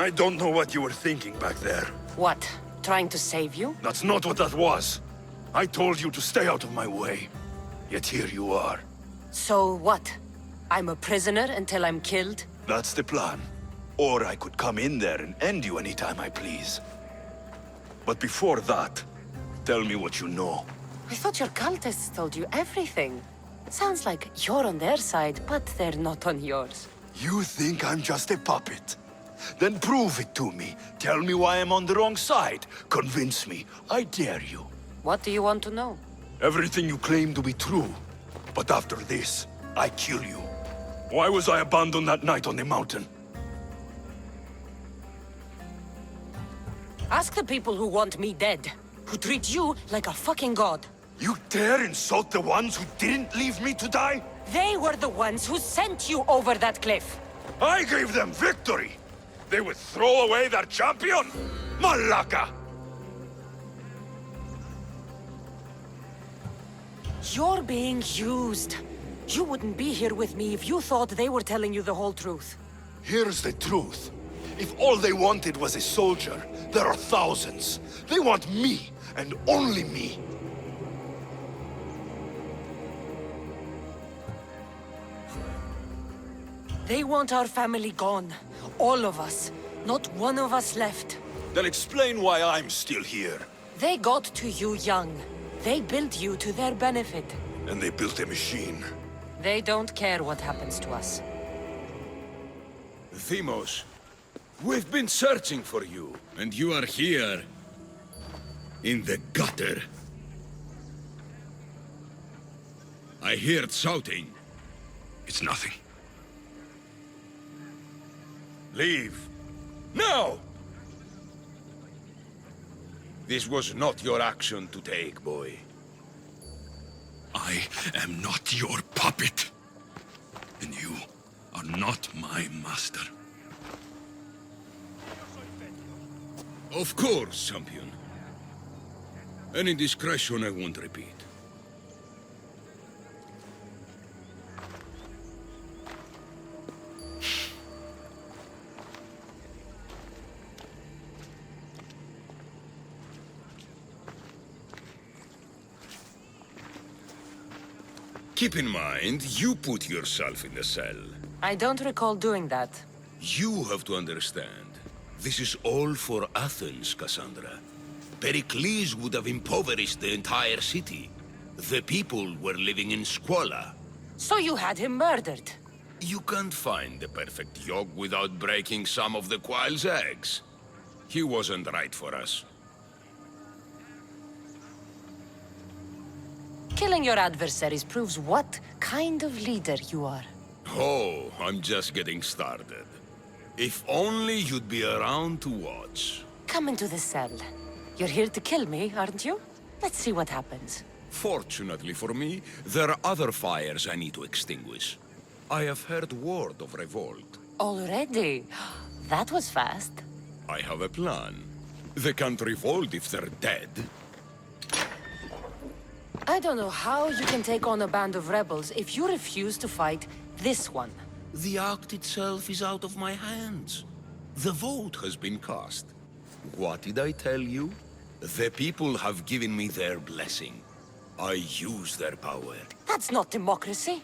I don't know what you were thinking back there. What? Trying to save you? That's not what that was. I told you to stay out of my way. Yet here you are. So what? I'm a prisoner until I'm killed? That's the plan. Or I could come in there and end you anytime I please. But before that, tell me what you know. I thought your cultists told you everything. Sounds like you're on their side, but they're not on yours. You think I'm just a puppet? Then prove it to me. Tell me why I'm on the wrong side. Convince me. I dare you. What do you want to know? Everything you claim to be true. But after this, I kill you. Why was I abandoned that night on the mountain? Ask the people who want me dead, who treat you like a fucking god. You dare insult the ones who didn't leave me to die? They were the ones who sent you over that cliff. I gave them victory! They would throw away their champion? Malaka! You're being used. You wouldn't be here with me if you thought they were telling you the whole truth. Here's the truth. If all they wanted was a soldier, there are thousands. They want me, and only me. They want our family gone. All of us. Not one of us left. Then explain why I'm still here. They got to you young. They built you to their benefit. And they built a machine. They don't care what happens to us. Themos, we've been searching for you. And you are here. In the gutter. I heard shouting. It's nothing. Leave. No! This was not your action to take, boy. I am not your puppet. And you are not my master. Of course, champion. Any indiscretion I won't repeat. Keep in mind, you put yourself in the cell. I don't recall doing that. You have to understand. This is all for Athens, Cassandra. Pericles would have impoverished the entire city. The people were living in squalor. So you had him murdered? You can't find the perfect yolk without breaking some of the quail's eggs. He wasn't right for us. Killing your adversaries proves what kind of leader you are. Oh, I'm just getting started. If only you'd be around to watch. Come into the cell. You're here to kill me, aren't you? Let's see what happens. Fortunately for me, there are other fires I need to extinguish. I have heard word of revolt. Already? That was fast. I have a plan. They can't revolt if they're dead. I don't know how you can take on a band of rebels if you refuse to fight this one. The act itself is out of my hands. The vote has been cast. What did I tell you? The people have given me their blessing. I use their power. That's not democracy.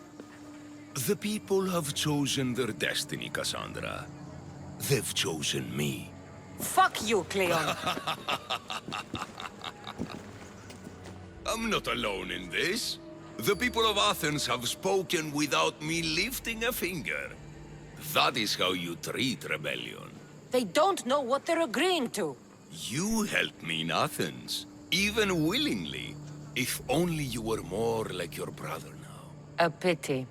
The people have chosen their destiny, Cassandra. They've chosen me. Fuck you, Cleon. I'm not alone in this. The people of Athens have spoken without me lifting a finger. That is how you treat rebellion. They don't know what they're agreeing to. You helped me in Athens, even willingly. If only you were more like your brother now. A pity.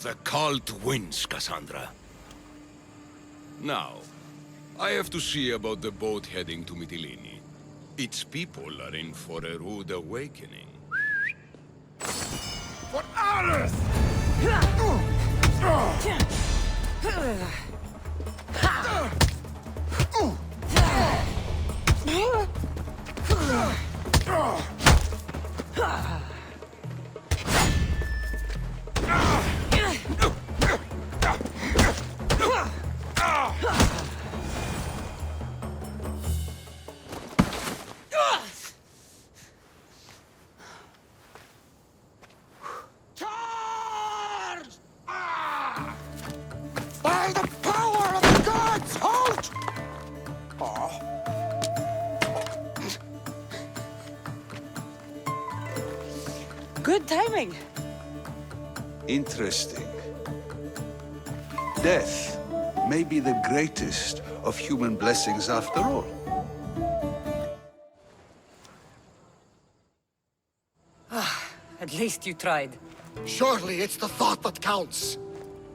The cult wins, Cassandra. Now, I have to see about the boat heading to Mytilene. Its people are in for a rude awakening. For Ares! Good timing. Interesting. Death may be the greatest of human blessings after all. At least you tried. Surely it's the thought that counts.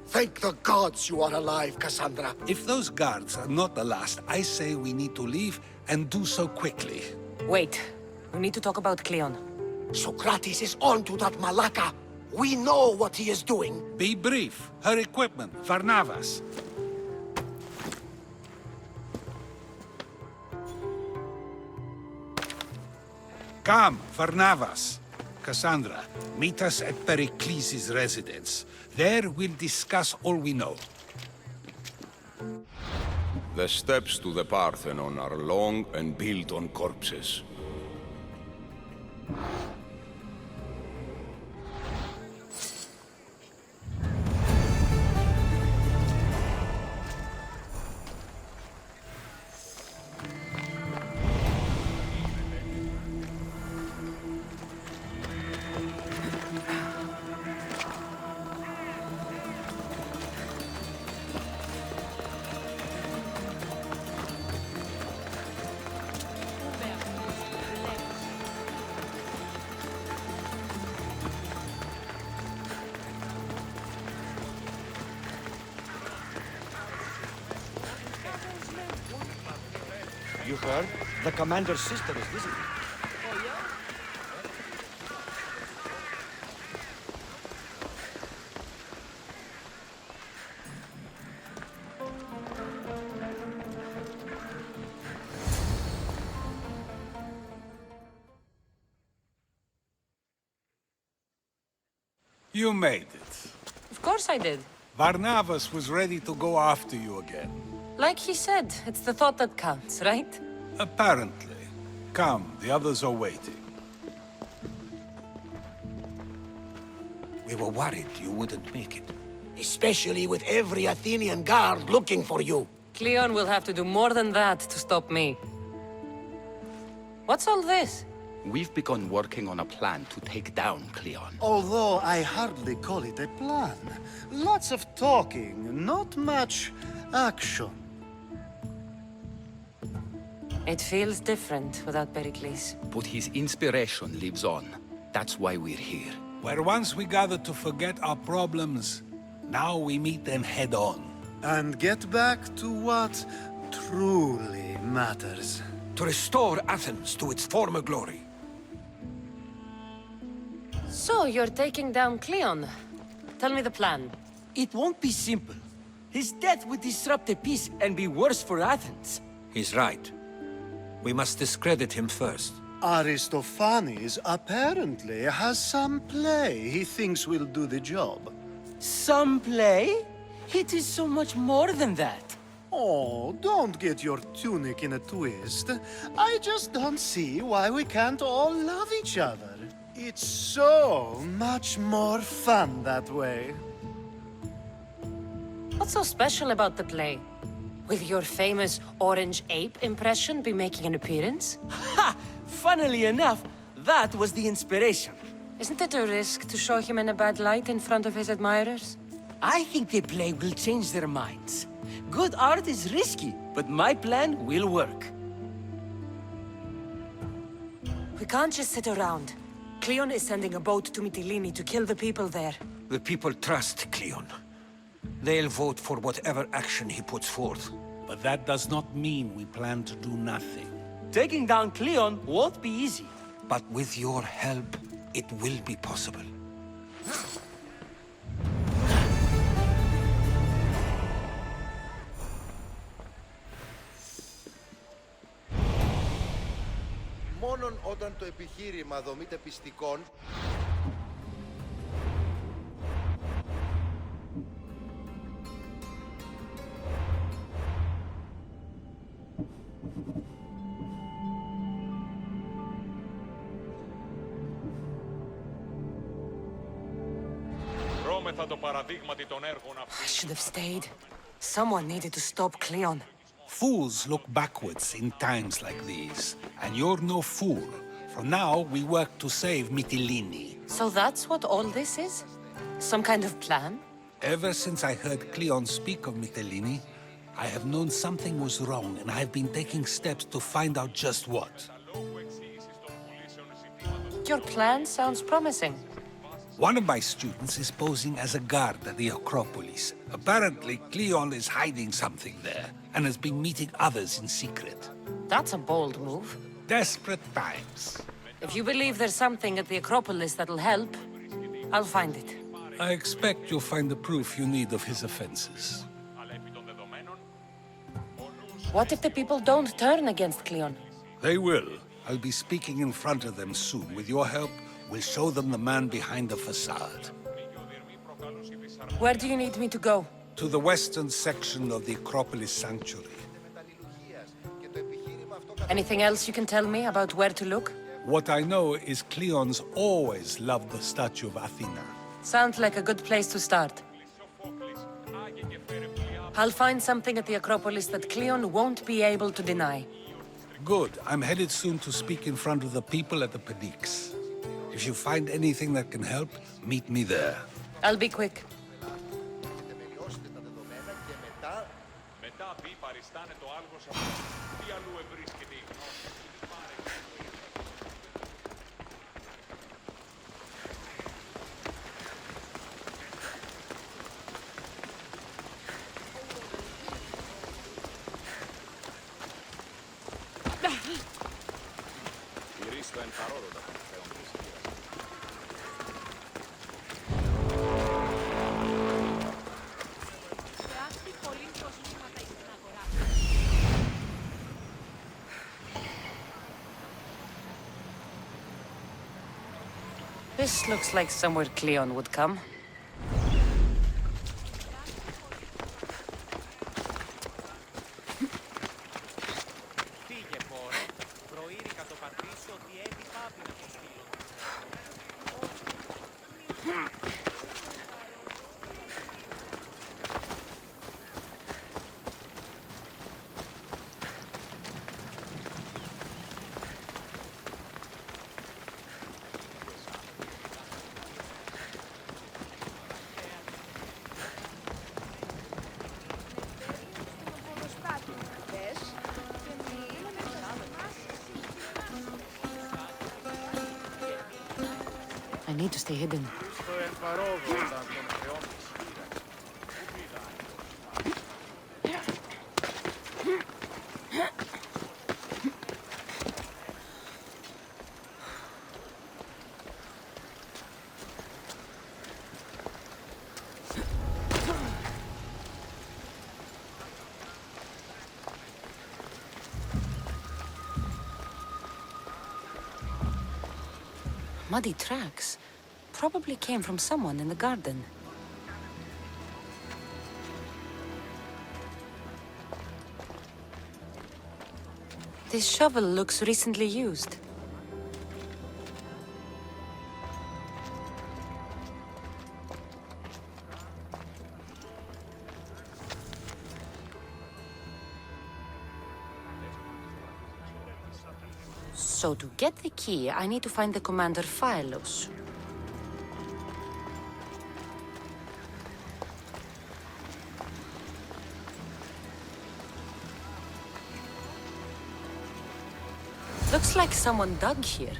Thank the gods you are alive, Cassandra. If those guards are not the last, I say we need to leave and do so quickly. Wait. We need to talk about Cleon. Socrates is on to that Malaka. We know what he is doing. Be brief. Her equipment, Varnavas. Come, Varnavas. Cassandra, meet us at Pericles' residence. There we'll discuss all we know. The steps to the Parthenon are long and built on corpses. You heard? The commander's sister is visiting. You made it. Of course I did. Varnavas was ready to go after you again. Like he said, it's the thought that counts, right? Apparently. Come, the others are waiting. We were worried you wouldn't make it. Especially with every Athenian guard looking for you. Cleon will have to do more than that to stop me. What's all this? We've begun working on a plan to take down Cleon. Although I hardly call it a plan. Lots of talking, not much action. It feels different without Pericles. But his inspiration lives on. That's why we're here. Where once we gathered to forget our problems, now we meet them head on. And get back to what truly matters. To restore Athens to its former glory. So, you're taking down Cleon. Tell me the plan. It won't be simple. His death would disrupt the peace and be worse for Athens. He's right. We must discredit him first. Aristophanes apparently has some play he thinks will do the job. Some play? It is so much more than that. Oh, don't get your tunic in a twist. I just don't see why we can't all love each other. It's so much more fun that way. What's so special about the play? Will your famous orange ape impression be making an appearance? Ha! Funnily enough, that was the inspiration. Isn't it a risk to show him in a bad light in front of his admirers? I think the play will change their minds. Good art is risky, but my plan will work. We can't just sit around. Cleon is sending a boat to Mytilene to kill the people there. The people trust Cleon. They'll vote for whatever action he puts forth. But that does not mean we plan to do nothing. Taking down Cleon won't be easy. But with your help, it will be possible. Μόνον όταν το επιχείρημα δομείται πιστικών, I should have stayed. Someone needed to stop Cleon. Fools look backwards in times like these, and you're no fool. For now, we work to save Mytilene. So that's what all this is? Some kind of plan? Ever since I heard Cleon speak of Mytilene, I have known something was wrong, and I have been taking steps to find out just what. Your plan sounds promising. One of my students is posing as a guard at the Acropolis. Apparently, Cleon is hiding something there, and has been meeting others in secret. That's a bold move. Desperate times. If you believe there's something at the Acropolis that'll help, I'll find it. I expect you'll find the proof you need of his offenses. What if the people don't turn against Cleon? They will. I'll be speaking in front of them soon. With your help, we'll show them the man behind the facade. Where do you need me to go? To the western section of the Acropolis Sanctuary. Anything else you can tell me about where to look? What I know is Cleon's always loved the statue of Athena. Sounds like a good place to start. I'll find something at the Acropolis that Cleon won't be able to deny. Good. I'm headed soon to speak in front of the people at the Pnyx. If you find anything that can help, meet me there. I'll be quick. This looks like somewhere Cleon would come. I need to stay hidden. Muddy tracks. Probably came from someone in the garden. This shovel looks recently used. So to get the key, I need to find the commander Phylos. Looks like someone dug here.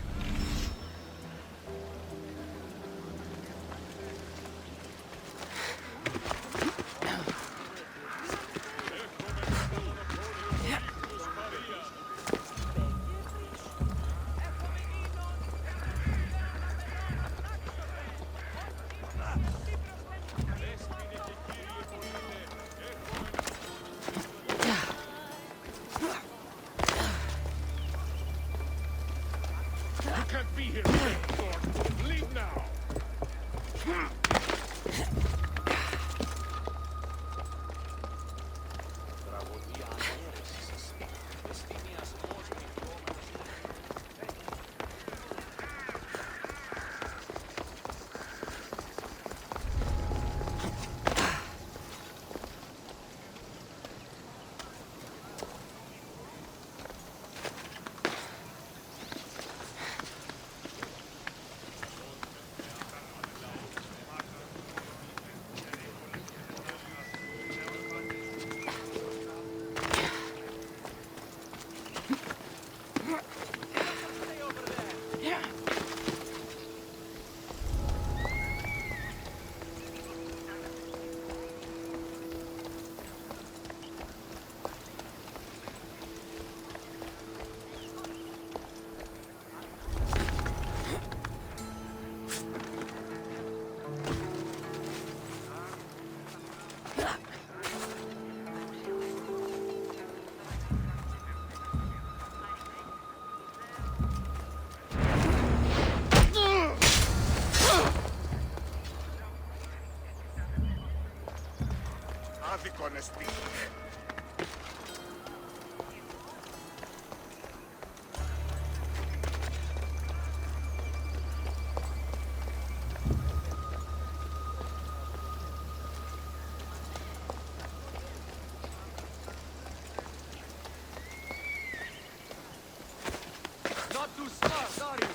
Not too smart, are you?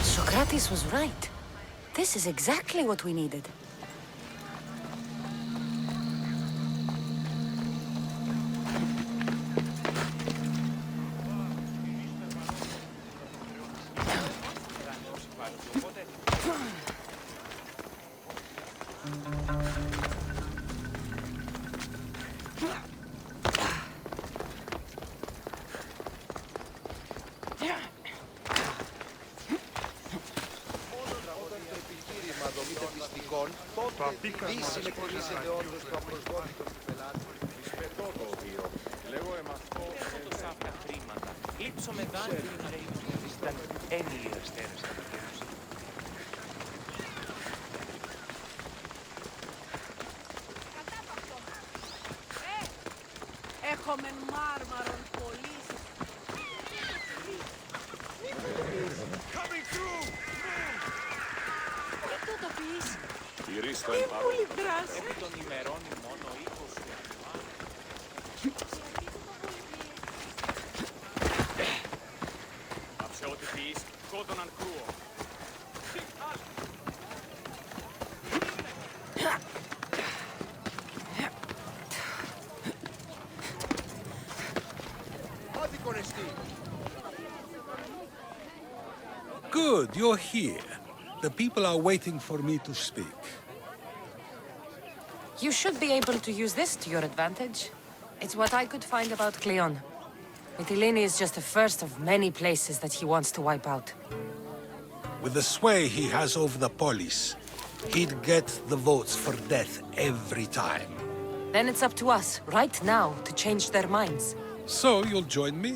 Socrates was right. This is exactly what we needed. Έχουμε μάρμαρον πωλήσει. Τι το πεις? Τι πολύ δράση. Επί των ημερών μόνο 20. Αυσιότυπης, κόδωναν κρούο. Good, you're here. The people are waiting for me to speak. You should be able to use this to your advantage. It's what I could find about Cleon. Mytilene is just the first of many places that he wants to wipe out. With the sway he has over the polis, he'd get the votes for death every time. Then it's up to us, right now, to change their minds. So you'll join me?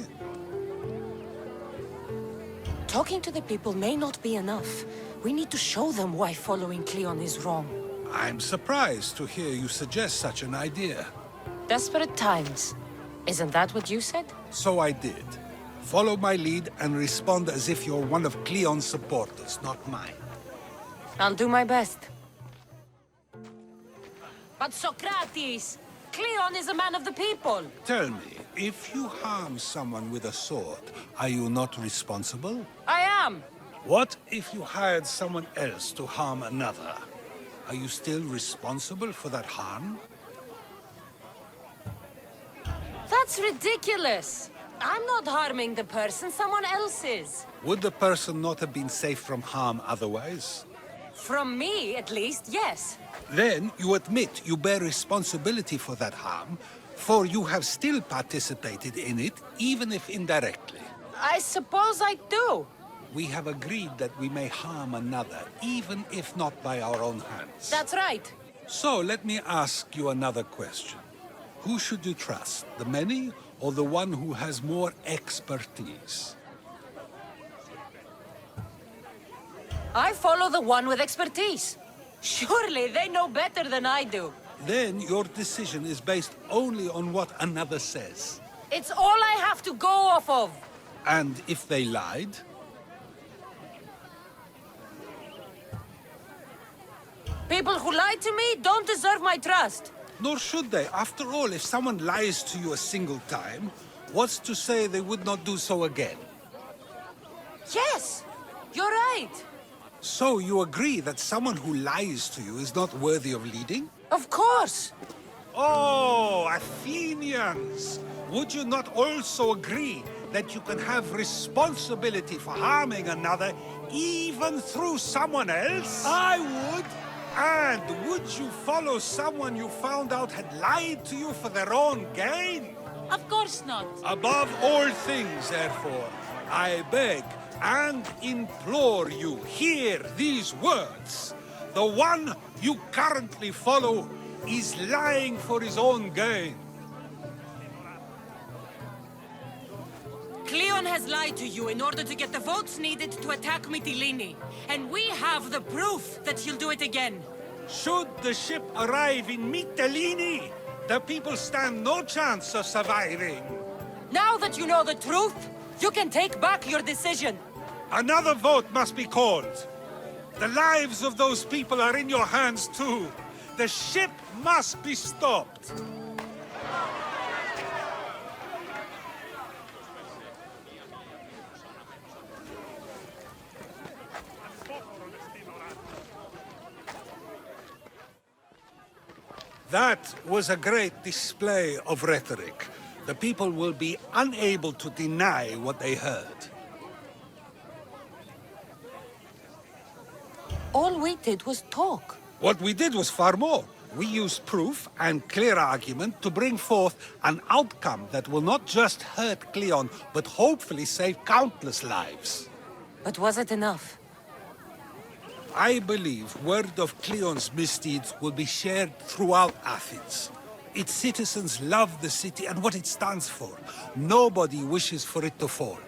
Talking to the people may not be enough. We need to show them why following Cleon is wrong. I'm surprised to hear you suggest such an idea. Desperate times. Isn't that what you said? So I did. Follow my lead and respond as if you're one of Cleon's supporters, not mine. I'll do my best. But Socrates! Cleon is a man of the people! Tell me, if you harm someone with a sword, are you not responsible? I am! What if you hired someone else to harm another? Are you still responsible for that harm? That's ridiculous! I'm not harming the person, someone else is. Would the person not have been safe from harm otherwise? From me, at least, yes. Then you admit you bear responsibility for that harm, for you have still participated in it, even if indirectly. I suppose I do. We have agreed that we may harm another, even if not by our own hands. That's right. So let me ask you another question. Who should you trust, the many or the one who has more expertise? I follow the one with expertise. Surely they know better than I do. Then your decision is based only on what another says. It's all I have to go off of. And if they lied? People who lie to me don't deserve my trust. Nor should they. After all, if someone lies to you a single time, what's to say they would not do so again? Yes, you're right. So you agree that someone who lies to you is not worthy of leading? Of course. Oh, Athenians! Would you not also agree that you can have responsibility for harming another even through someone else? I would. And would you follow someone you found out had lied to you for their own gain? Of course not. Above all things, therefore, I beg and implore you, hear these words. The one you currently follow is lying for his own gain. Cleon has lied to you in order to get the votes needed to attack Mytilene. And we have the proof that he'll do it again. Should the ship arrive in Mytilene, the people stand no chance of surviving. Now that you know the truth, you can take back your decision. Another vote must be called. The lives of those people are in your hands too. The ship must be stopped. That was a great display of rhetoric. The people will be unable to deny what they heard. All we did was talk. What we did was far more. We used proof and clear argument to bring forth an outcome that will not just hurt Cleon, but hopefully save countless lives. But was it enough? I believe word of Cleon's misdeeds will be shared throughout Athens. Its citizens love the city and what it stands for. Nobody wishes for it to fall.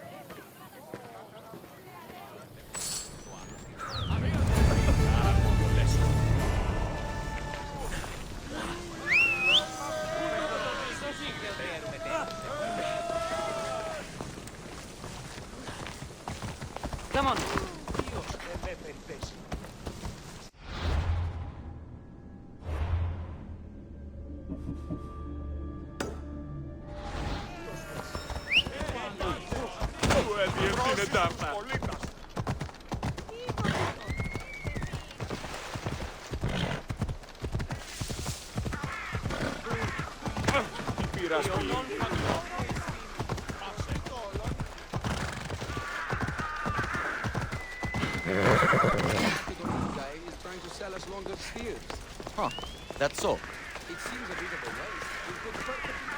Come on. Huh, that's so. It seems a bit of a waste. We could perfectly...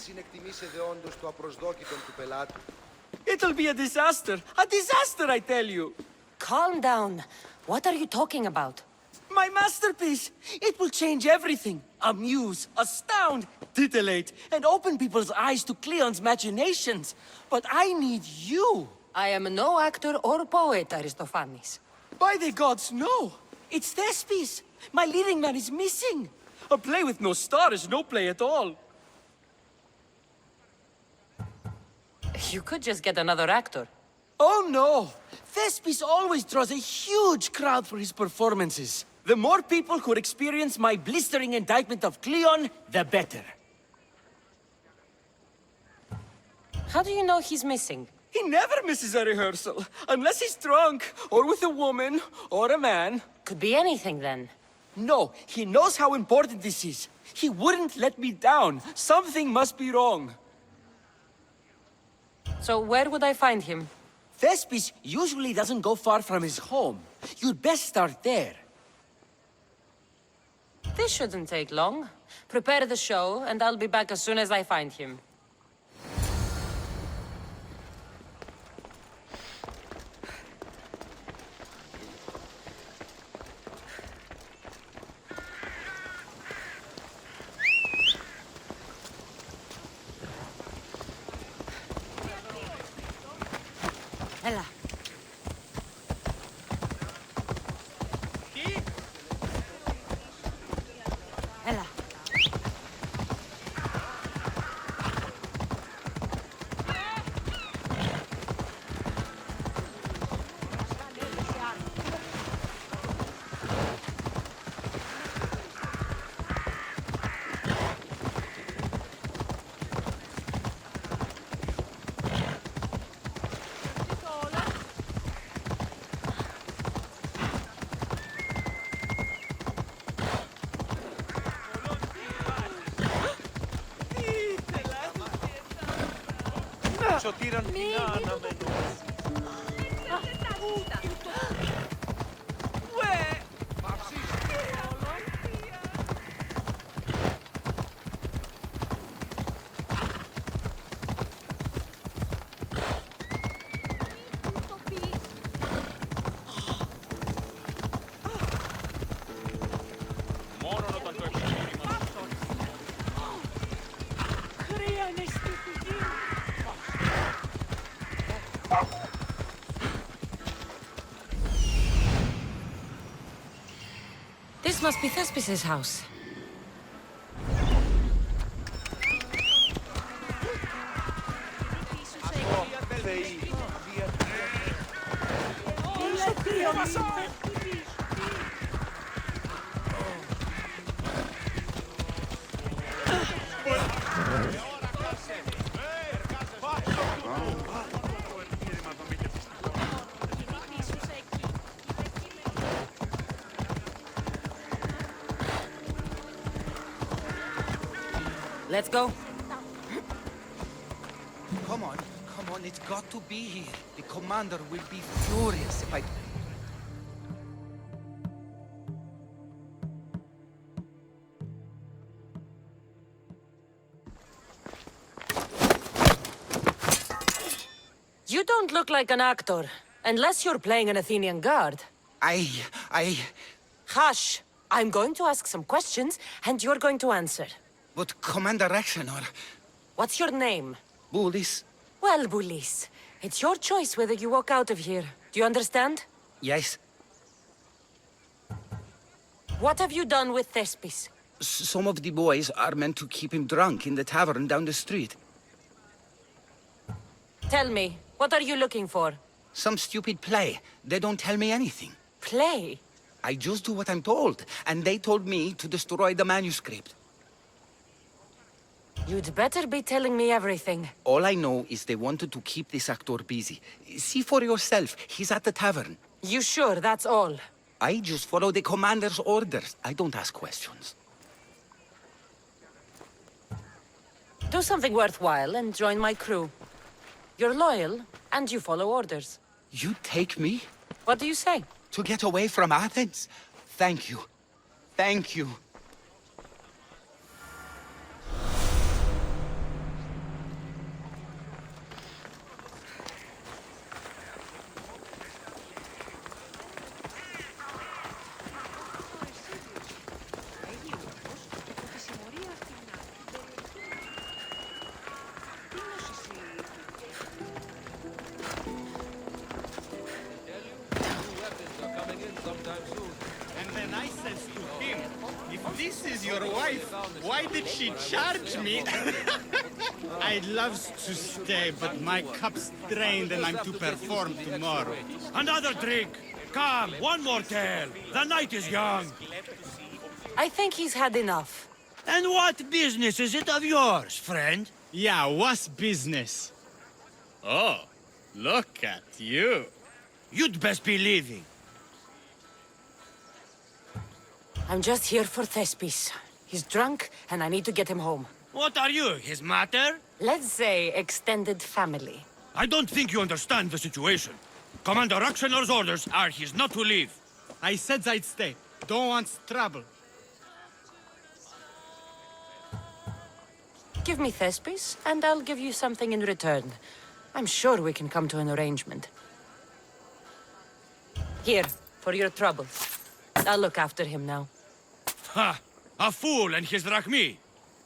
συνεκτιμήσετε όντως το απροσδόκητο του πελάτου. It'll be a disaster. A disaster, I tell you. Calm down. What are you talking about? My masterpiece. It will change everything. Amuse, astound, titillate, and open people's eyes to Cleon's machinations. But I need you. I am no actor or poet, Aristophanes. By the gods, no. It's Thespis. My leading man is missing. A play with no star is no play at all. You could just get another actor. Oh no! Thespis always draws a huge crowd for his performances. The more people who experience my blistering indictment of Cleon, the better. How do you know he's missing? He never misses a rehearsal, unless he's drunk, or with a woman, or a man. Could be anything then. No, he knows how important this is. He wouldn't let me down. Something must be wrong. So where would I find him? Thespis usually doesn't go far from his home. You'd best start there. This shouldn't take long. Prepare the show, and I'll be back as soon as I find him. Ella. Ella. Σωτήραν φινά αναμένως. Μόνον όταν το επιχείρημα. This must be Thespis' house. Let's go. Come on, it's got to be here. The commander will be furious if I... You don't look like an actor, unless you're playing an Athenian guard. I... Hush! I'm going to ask some questions, and you're going to answer. But Commander Rexenor... What's your name? Bullis? Well, Bulis, it's your choice whether you walk out of here. Do you understand? Yes. What have you done with Thespis? Some of the boys are meant to keep him drunk in the tavern down the street. Tell me, what are you looking for? Some stupid play. They don't tell me anything. Play? I just do what I'm told, and they told me to destroy the manuscript. You'd better be telling me everything. All I know is they wanted to keep this actor busy. See for yourself, he's at the tavern. You sure that's all? I just follow the commander's orders. I don't ask questions. Do something worthwhile and join my crew. You're loyal, and you follow orders. You take me? What do you say? To get away from Athens? Thank you. Thank you. And then I says to him, if this is your wife, why did she charge me? I'd love to stay, but my cup's drained and I'm to perform tomorrow. Another drink! Come, one more tale! The night is young! I think he's had enough. And what business is it of yours, friend? Yeah, what's business? Oh, look at you. You'd best be leaving. I'm just here for Thespis. He's drunk, and I need to get him home. What are you, his mater? Let's say extended family. I don't think you understand the situation. Commander Rakshanor's orders are he's not to leave. I said I'd stay. Don't want trouble. Give me Thespis, and I'll give you something in return. I'm sure we can come to an arrangement. Here, for your trouble. I'll look after him now. Ha! A fool and his drachmi.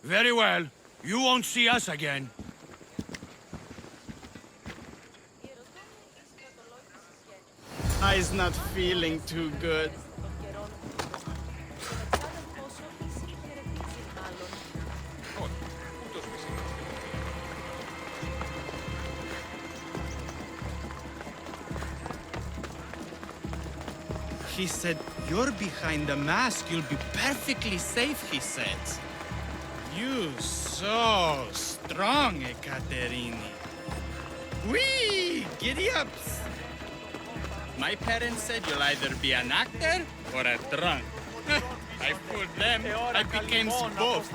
Very well. You won't see us again. I's not feeling too good. He said, "You're behind the mask. You'll be perfectly safe," he said. You so strong, Ekaterini. Whee! Giddy-ups! My parents said you'll either be an actor or a drunk. I fooled them. I became both.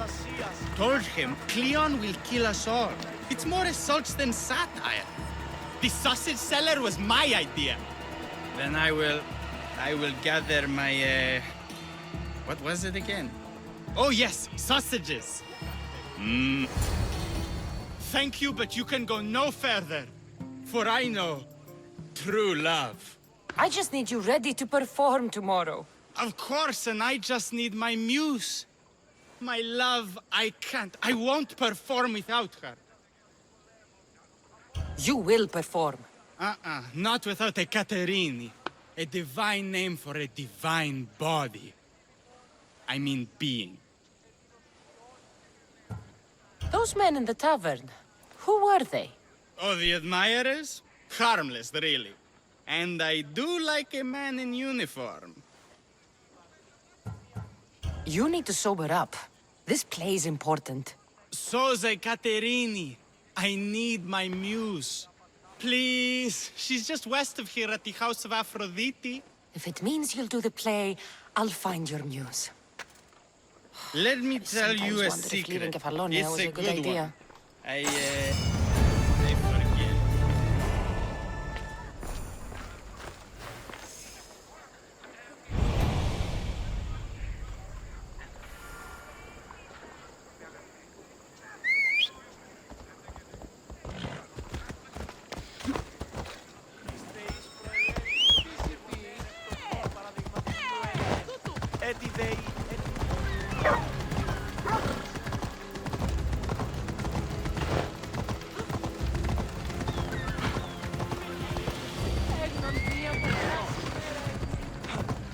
Told him Cleon will kill us all. It's more assaults than satire. The sausage seller was my idea. Then I will gather my, what was it again? Oh yes, sausages. Thank you, but you can go no further. For I know true love. I just need you ready to perform tomorrow. Of course, and I just need my muse. My love, I can't. I won't perform without her. You will perform. Not without a Caterini. A divine name for a divine body. I mean being. Those men in the tavern, who were they? Oh, the admirers? Harmless, really. And I do like a man in uniform. You need to sober up. This play is important. Soze Caterini. I need my muse. Please. She's just west of here at the House of Aphrodite. If it means you'll do the play, I'll find your muse. Let me tell you a Sometimes wonder if secret. leaving Kefalonia It's was a a good good idea. one. I forget.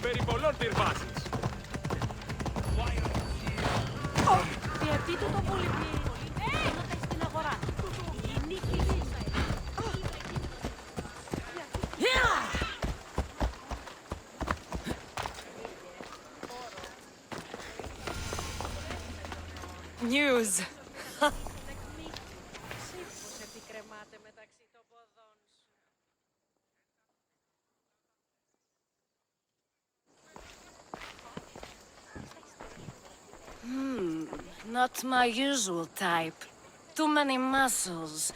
Περιπολών πυρβάσεις. Γιατί του το πουληπί. Στην αγορά. News. Not my usual type. Too many muscles.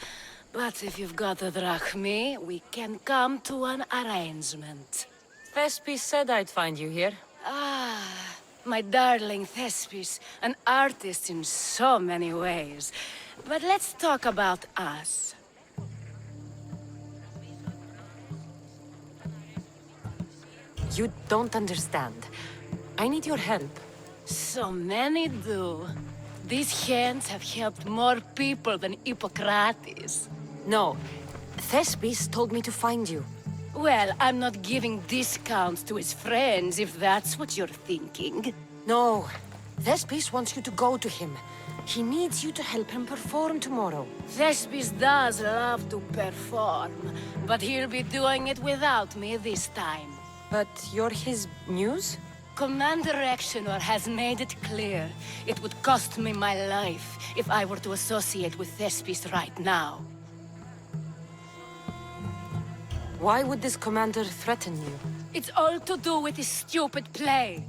But if you've got a drachmi, we can come to an arrangement. Thespis said I'd find you here. Ah, my darling Thespis, an artist in so many ways. But let's talk about us. You don't understand. I need your help. So many do. These hands have helped more people than Hippocrates. No. Thespis told me to find you. Well, I'm not giving discounts to his friends, if that's what you're thinking. No. Thespis wants you to go to him. He needs you to help him perform tomorrow. Thespis does love to perform, but he'll be doing it without me this time. But you're his muse? Commander Rexenor has made it clear it would cost me my life if I were to associate with Thespis right now. Why would this commander threaten you? It's all to do with his stupid play.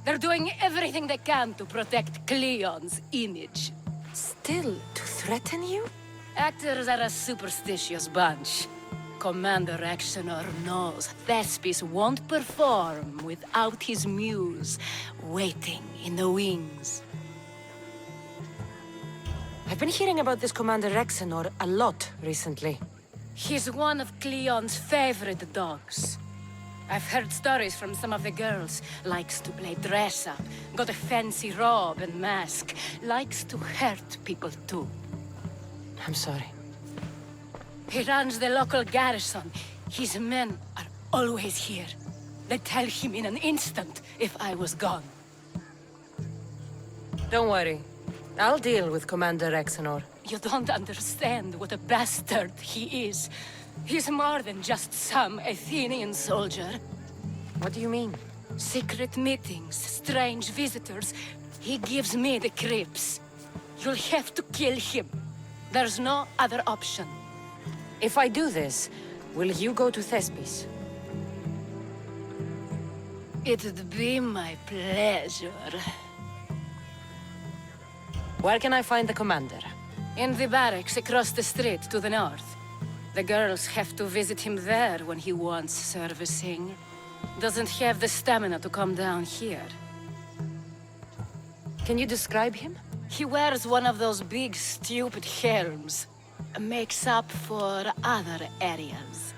They're doing everything they can to protect Cleon's image. Still, to threaten you? Actors are a superstitious bunch. Commander Exenor knows Thespis won't perform without his muse waiting in the wings. I've been hearing about this Commander Exenor a lot recently. He's one of Cleon's favorite dogs. I've heard stories from some of the girls. Likes to play dress-up, got a fancy robe and mask. Likes to hurt people too. I'm sorry. He runs the local garrison. His men are always here. They'd tell him in an instant if I was gone. Don't worry. I'll deal with Commander Exenor. You don't understand what a bastard he is. He's more than just some Athenian soldier. What do you mean? Secret meetings, strange visitors. He gives me the creeps. You'll have to kill him. There's no other option. If I do this, will you go to Thespis? It'd be my pleasure. Where can I find the commander? In the barracks across the street to the north. The girls have to visit him there when he wants servicing. Doesn't have the stamina to come down here. Can you describe him? He wears one of those big, stupid helms. Makes up for other areas.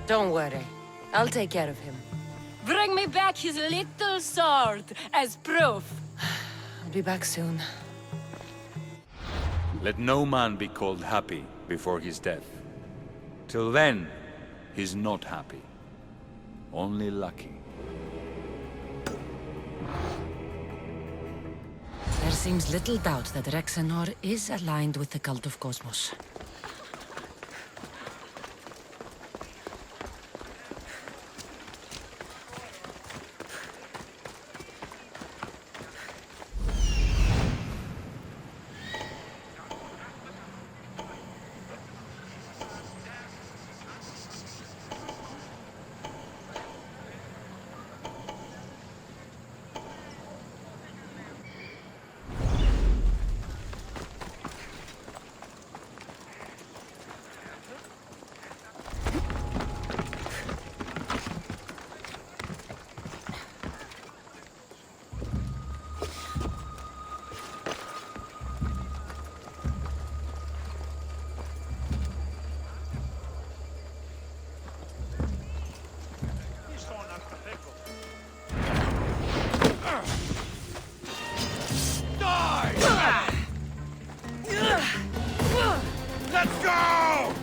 Don't worry. I'll take care of him. Bring me back his little sword as proof. I'll be back soon. Let no man be called happy before his death. Till then, he's not happy. Only lucky. There seems little doubt that Rexenor is aligned with the cult of Cosmos. Let's go!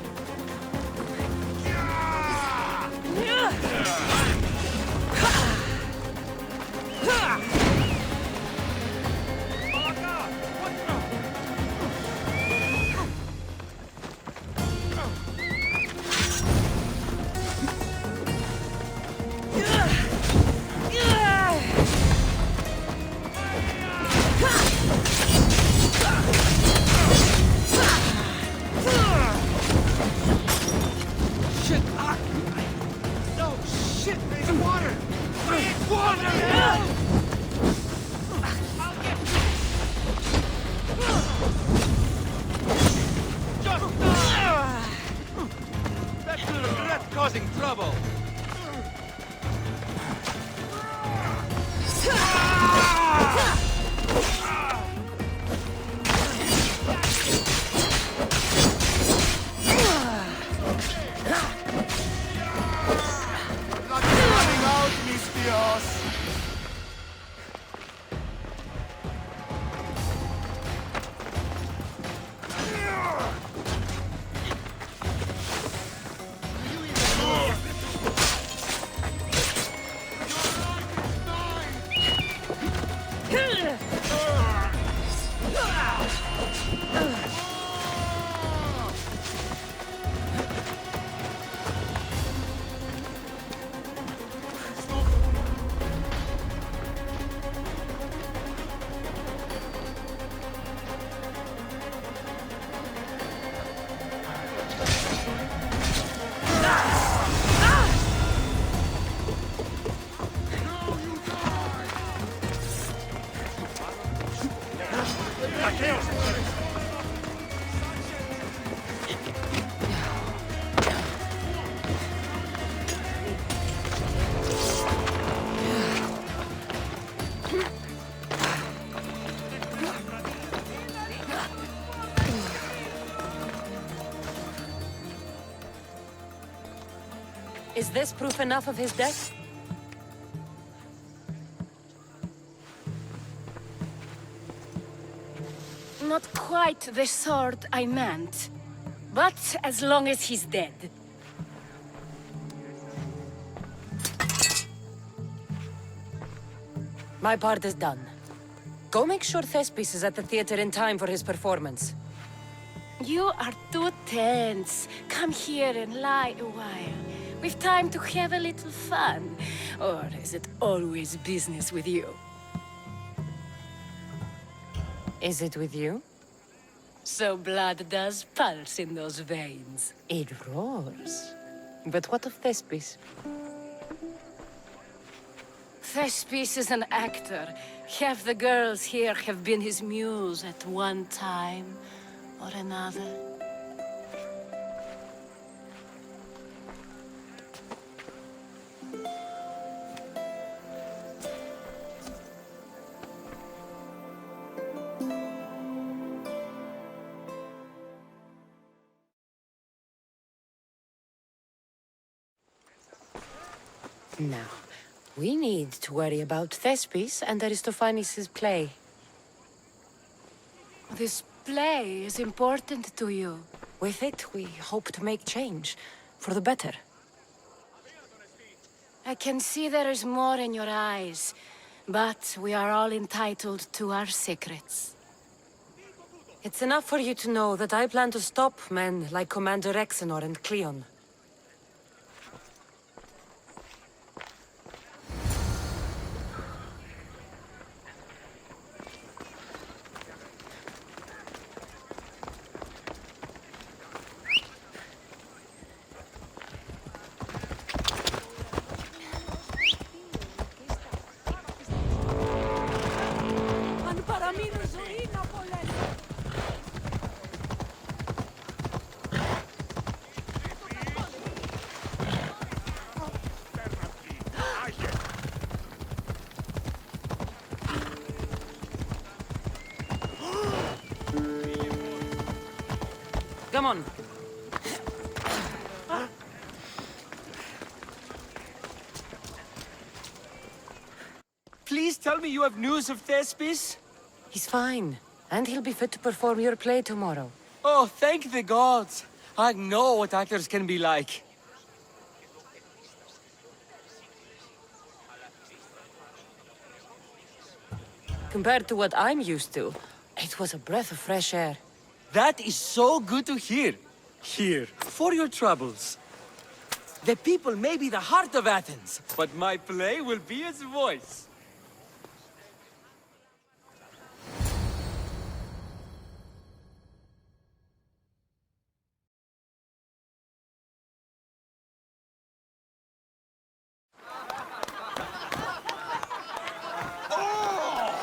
Causing trouble. Is this proof enough of his death? Not quite the sort I meant. But as long as he's dead. My part is done. Go make sure Thespis is at the theater in time for his performance. You are too tense. Come here and lie a while. We've time to have a little fun. Or is it always business with you? Is it with you? So blood does pulse in those veins. It roars. But what of Thespis? Thespis is an actor. Half the girls here have been his muse at one time or another. Now, we need to worry about Thespis and Aristophanes' play. This play is important to you. With it, we hope to make change, for the better. I can see there is more in your eyes, but we are all entitled to our secrets. It's enough for you to know that I plan to stop men like Commander Exenor and Cleon. Come on. Please tell me you have news of Thespis? He's fine, and he'll be fit to perform your play tomorrow. Oh, thank the gods. I know what actors can be like. Compared to what I'm used to, it was a breath of fresh air. That is so good to hear. Here, for your troubles. The people may be the heart of Athens, but my play will be its voice.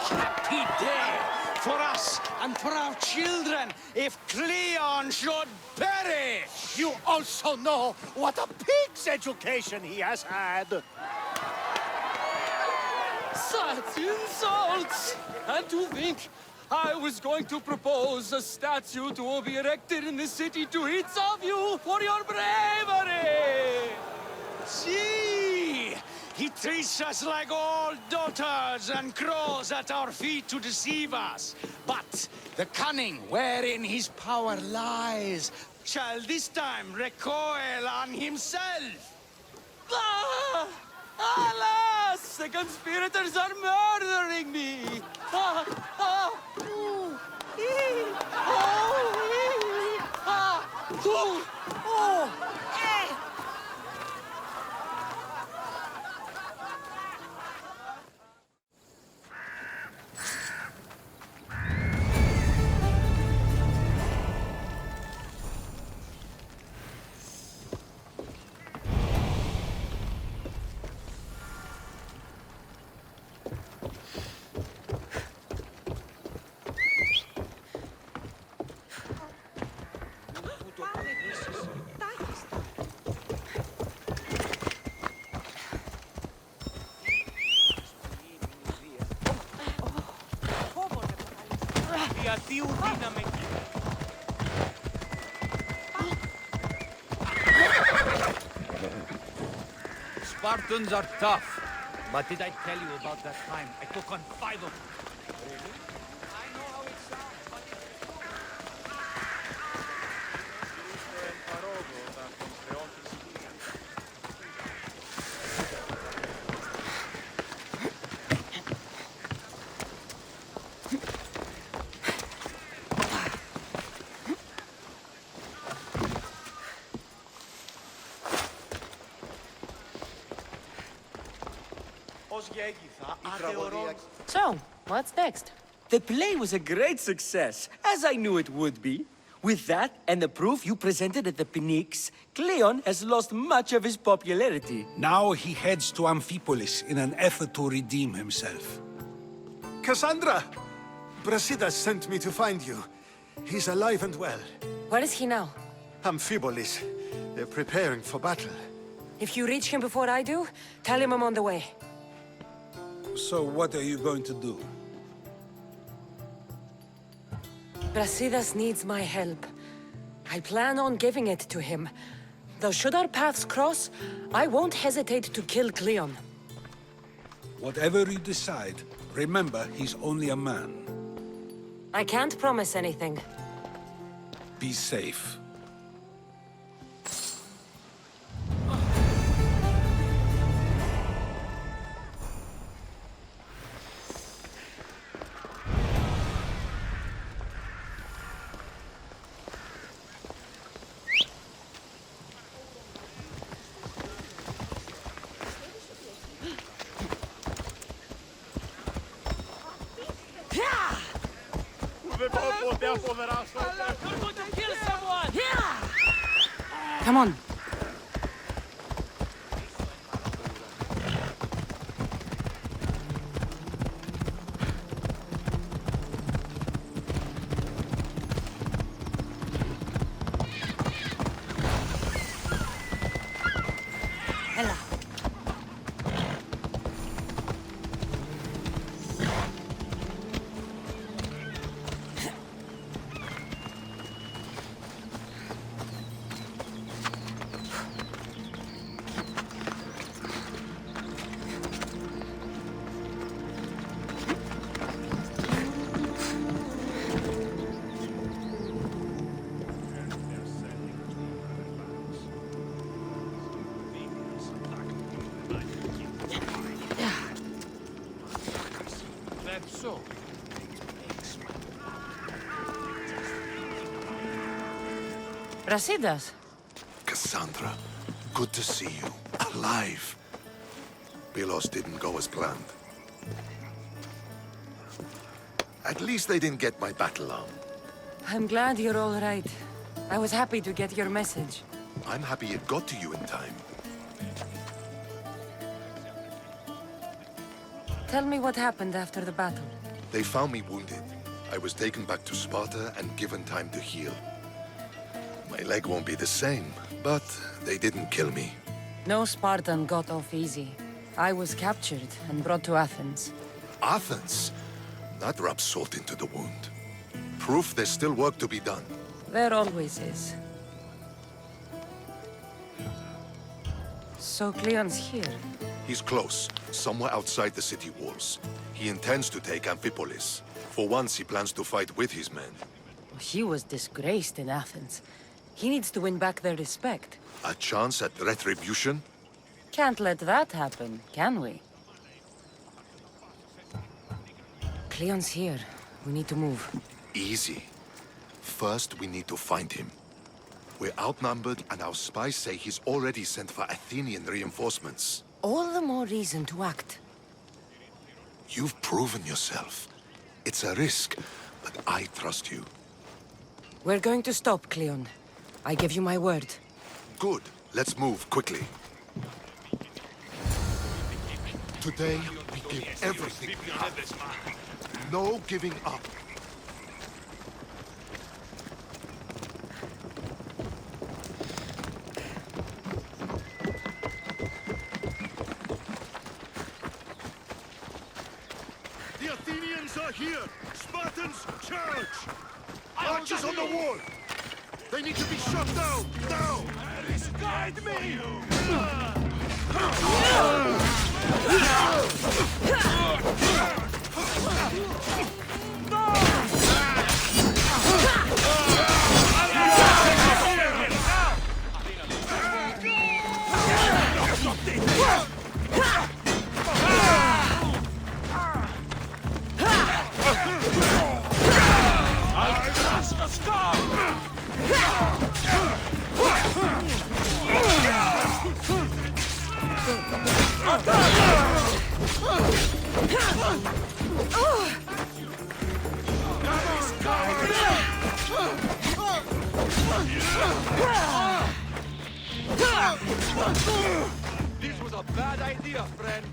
Happy day for us and for our children if Cleon should perish! You also know what a pig's education he has had. Such insults! And to think I was going to propose a statue to be erected in the city to each of you for your bravery! See! He treats us like old daughters and crawls at our feet to deceive us. But the cunning wherein his power lies shall this time recoil on himself. Ah! Alas! The conspirators are murdering me! Ah! Ah! Ooh! Ee! Oh! Ee! Ah! Ooh! Oh! Eh! Spartans are tough. But did I tell you about that time I took on 5 of them? Really? I know how it sounds, but So, what's next? The play was a great success, as I knew it would be. With that, and the proof you presented at the Pnyx, Cleon has lost much of his popularity. Now he heads to Amphipolis in an effort to redeem himself. Cassandra! Brasidas sent me to find you. He's alive and well. Where is he now? Amphipolis. They're preparing for battle. If you reach him before I do, tell him I'm on the way. So what are you going to do? Brasidas needs my help. I plan on giving it to him. Though should our paths cross, I won't hesitate to kill Cleon. Whatever you decide, remember he's only a man. I can't promise anything. Be safe. Come on. Ella. So, Brasidas. Cassandra, good to see you. Alive. Pylos didn't go as planned. At least they didn't get my battle arm. I'm glad you're all right. I was happy to get your message. I'm happy it got to you in time. Tell me what happened after the battle. They found me wounded. I was taken back to Sparta and given time to heal. My leg won't be the same, but they didn't kill me. No Spartan got off easy. I was captured and brought to Athens. Athens? That rubs salt into the wound. Proof there's still work to be done. There always is. So Cleon's here. He's close, somewhere outside the city walls. He intends to take Amphipolis. For once, he plans to fight with his men. He was disgraced in Athens. He needs to win back their respect. A chance at retribution? Can't let that happen, can we? Cleon's here. We need to move. Easy. First, we need to find him. We're outnumbered, and our spies say he's already sent for Athenian reinforcements. All the more reason to act. You've proven yourself. It's a risk, but I trust you. We're going to stop, Cleon. I give you my word. Good. Let's move quickly. Today, we give everything we have. No giving up. The Athenians are here! Spartans, charge! Archers on the wall! They need to be shot down, now! Alice, guide me! This was a bad idea, friend.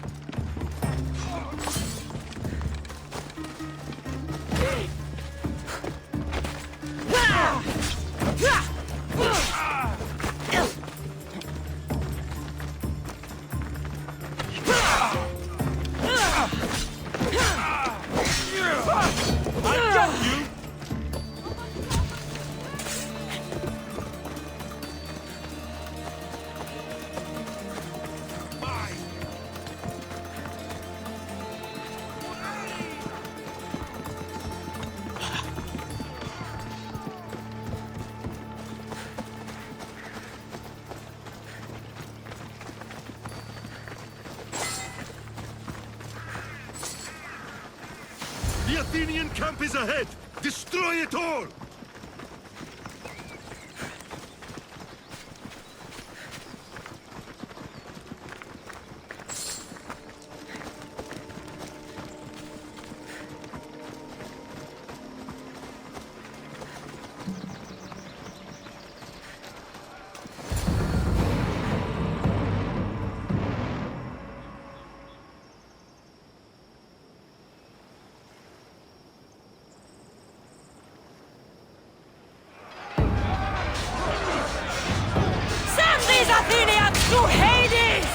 The Athenian camp is ahead! Destroy it all! Send these Athenians to Hades!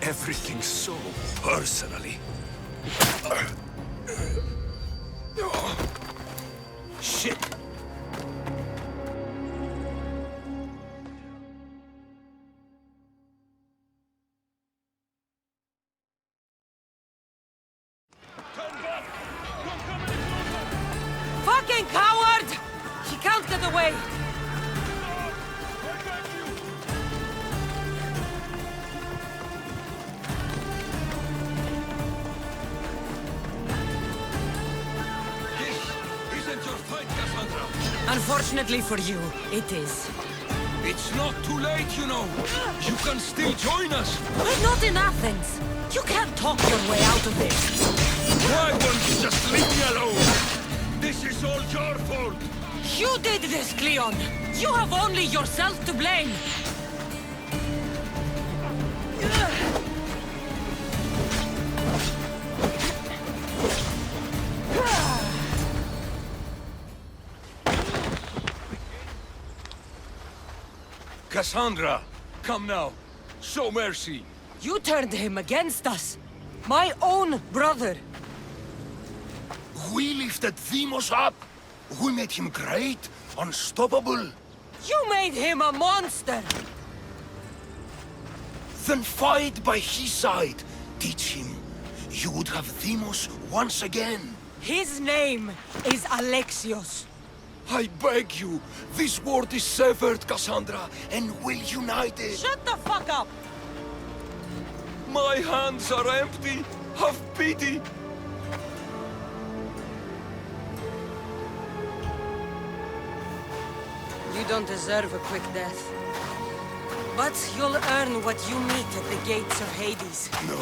Everything so personally. Shit! Unfortunately for you, it is. It's not too late, you know. You can still join us. We're not in Athens. You can't talk your way out of this. Why won't you just leave me alone? This is all your fault. You did this, Cleon. You have only yourself to blame. Cassandra, come now. Show mercy. You turned him against us. My own brother. We lifted Deimos up. We made him great, unstoppable. You made him a monster. Then fight by his side. Teach him. You would have Deimos once again. His name is Alexios. I beg you, this world is severed, Cassandra, and we'll unite it. Shut the fuck up! My hands are empty. Have pity. You don't deserve a quick death. But you'll earn what you meet at the gates of Hades. No.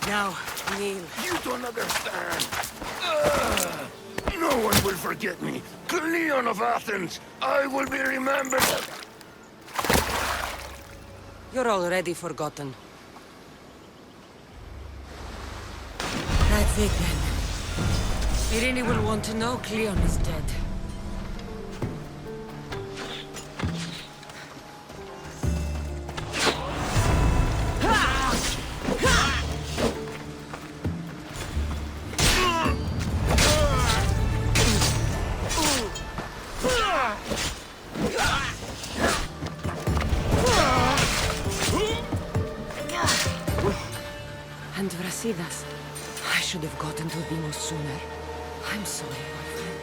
Now, kneel. You don't understand. No one will forget me. Cleon of Athens, I will be remembered. You're already forgotten. That's it then. Irene will want to know Cleon is dead. And Brasidas, I should have gotten to Deimos sooner. I'm sorry, my friend.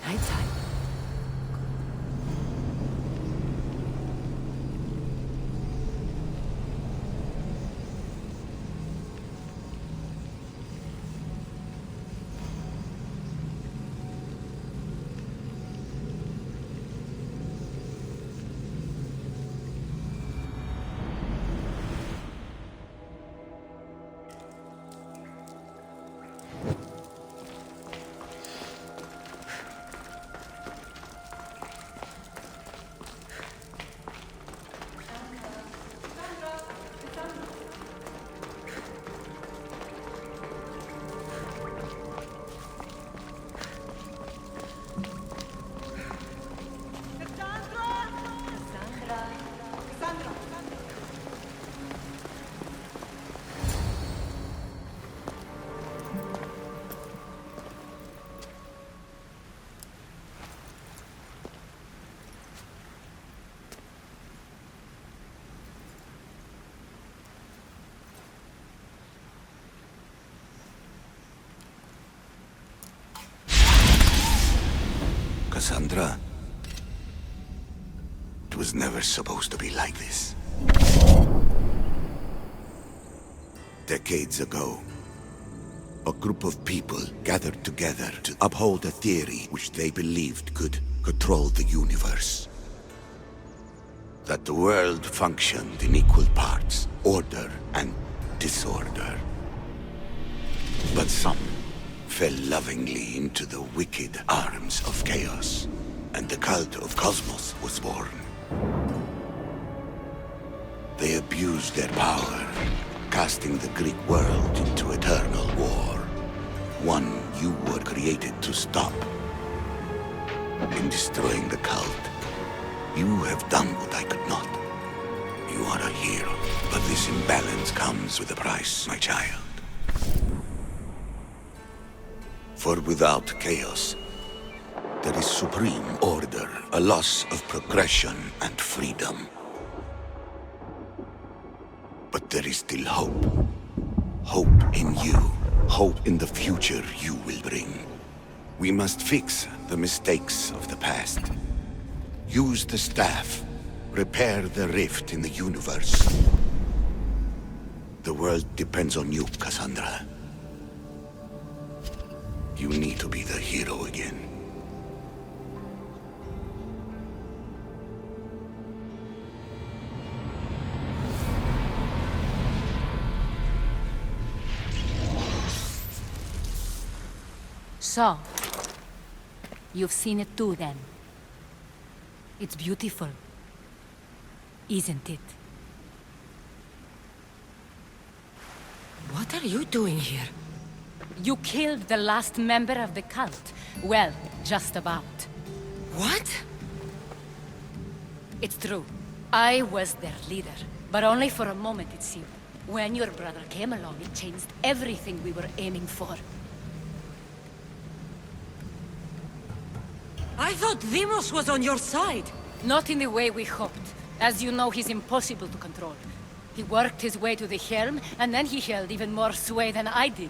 Nighttime. Cassandra, it was never supposed to be like this. Decades ago, a group of people gathered together to uphold a theory which they believed could control the universe. That the world functioned in equal parts, order and disorder. But some fell lovingly into the wicked arms of chaos, and the cult of Cosmos was born. They abused their power, casting the Greek world into eternal war. one you were created to stop. In destroying the cult, you have done what I could not. You are a hero, but this imbalance comes with a price, my child. For without chaos, there is supreme order, a loss of progression and freedom. But there is still hope. Hope in you. Hope in the future you will bring. We must fix the mistakes of the past. Use the staff. Repair the rift in the universe. The world depends on you, Cassandra. You need to be the hero again. So, you've seen it too, then. It's beautiful, isn't it? What are you doing here? You killed the last member of the cult. Well, just about. What? It's true. I was their leader, but only for a moment, it seemed. When your brother came along, it changed everything we were aiming for. I thought Deimos was on your side. Not in the way we hoped. As you know, he's impossible to control. He worked his way to the helm, and then he held even more sway than I did.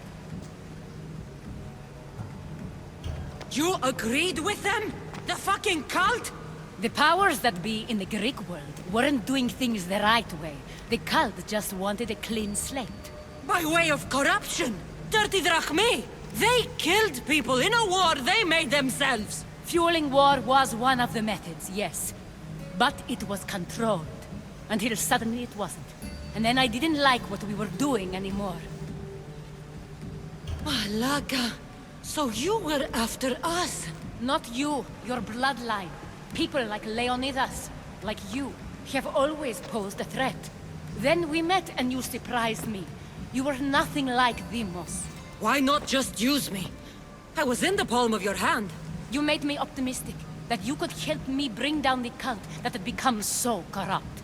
You agreed with them? The fucking cult? The powers that be in the Greek world weren't doing things the right way. The cult just wanted a clean slate. By way of corruption! Dirty drachmi! They killed people in a war they made themselves! Fueling war was one of the methods, yes. But it was controlled. Until suddenly it wasn't. And then I didn't like what we were doing anymore. Malaga! So you were after us? Not you, your bloodline. People like Leonidas, like you, have always posed a threat. Then we met and you surprised me. You were nothing like Deimos. Why not just use me? I was in the palm of your hand. You made me optimistic, that you could help me bring down the cult that had become so corrupt.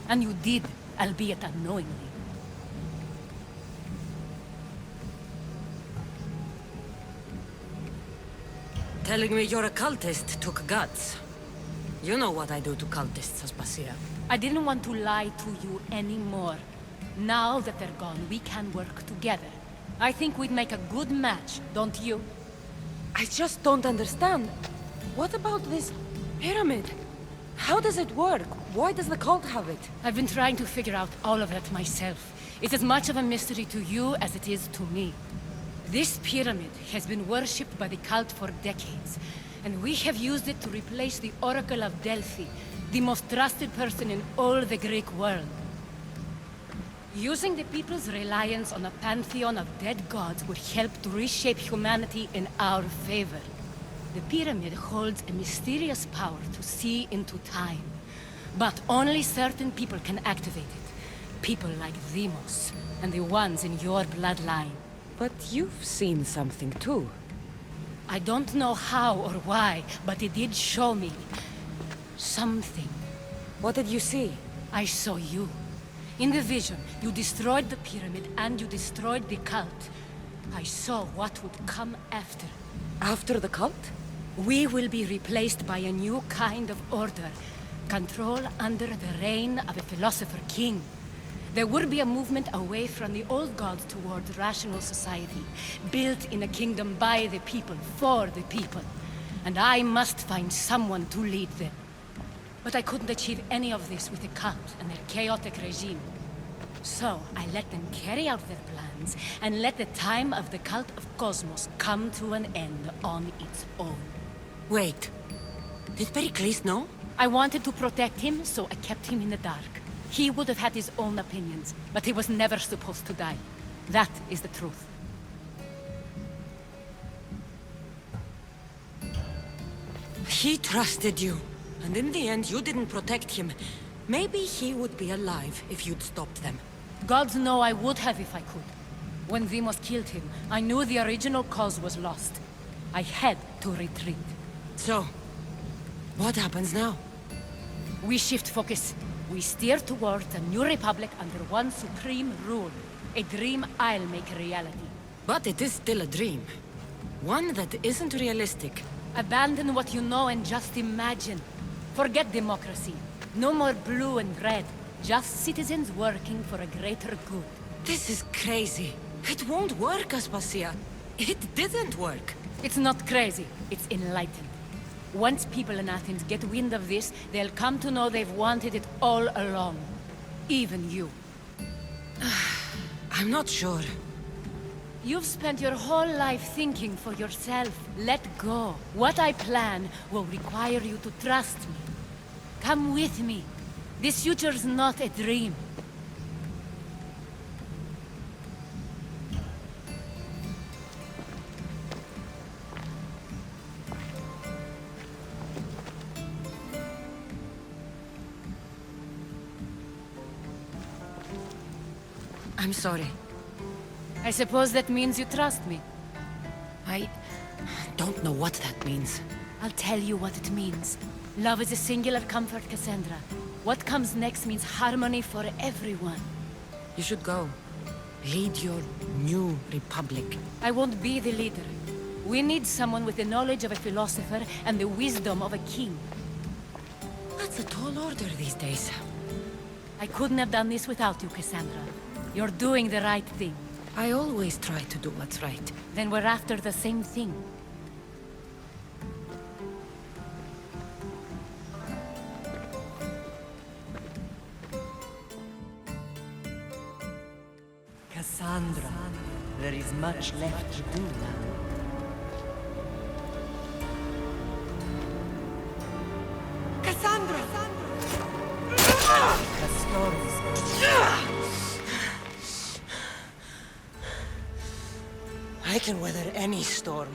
And you did, albeit unknowingly. Telling me you're a cultist took guts. You know what I do to cultists, Aspasia. I didn't want to lie to you anymore. Now that they're gone, we can work together. I think we'd make a good match, don't you? I just don't understand. What about this pyramid? How does it work? Why does the cult have it? I've been trying to figure out all of that myself. It's as much of a mystery to you as it is to me. This pyramid has been worshipped by the cult for decades, and we have used it to replace the Oracle of Delphi, the most trusted person in all the Greek world. Using the people's reliance on a pantheon of dead gods would help to reshape humanity in our favor. The pyramid holds a mysterious power to see into time, but only certain people can activate it. People like Deimos, and the ones in your bloodline. But you've seen something too. I don't know how or why, but it did show me something. What did you see? I saw you. In the vision, you destroyed the pyramid and you destroyed the cult. I saw what would come after. After the cult? We will be replaced by a new kind of order. Control under the reign of a philosopher king. There would be a movement away from the old gods toward rational society, built in a kingdom by the people, for the people. And I must find someone to lead them. But I couldn't achieve any of this with the cult and their chaotic regime. So I let them carry out their plans, and let the time of the cult of Cosmos come to an end on its own. Wait. Did Pericles know? I wanted to protect him, so I kept him in the dark. He would have had his own opinions, but he was never supposed to die. That is the truth. He trusted you. And in the end, you didn't protect him. Maybe he would be alive if you'd stopped them. Gods know I would have if I could. When Demos killed him, I knew the original cause was lost. I had to retreat. So, what happens now? We shift focus. We steer towards a new republic under one supreme rule. A dream I'll make a reality. But it is still a dream. One that isn't realistic. Abandon what you know and just imagine. Forget democracy. No more blue and red. Just citizens working for a greater good. This is crazy. It won't work, Aspasia. It didn't work. It's not crazy. It's enlightened. Once people in Athens get wind of this, they'll come to know they've wanted it all along. Even you. I'm not sure. You've spent your whole life thinking for yourself. Let go. What I plan will require you to trust me. Come with me. This future's not a dream. I'm sorry. I suppose that means you trust me. I don't know what that means. I'll tell you what it means. Love is a singular comfort, Cassandra. What comes next means harmony for everyone. You should go. Lead your new republic. I won't be the leader. We need someone with the knowledge of a philosopher and the wisdom of a king. That's a tall order these days. I couldn't have done this without you, Cassandra. You're doing the right thing. I always try to do what's right. Then we're after the same thing. Cassandra, there is much left to do now. Cassandra! I can weather any storm.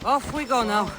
Off we go now.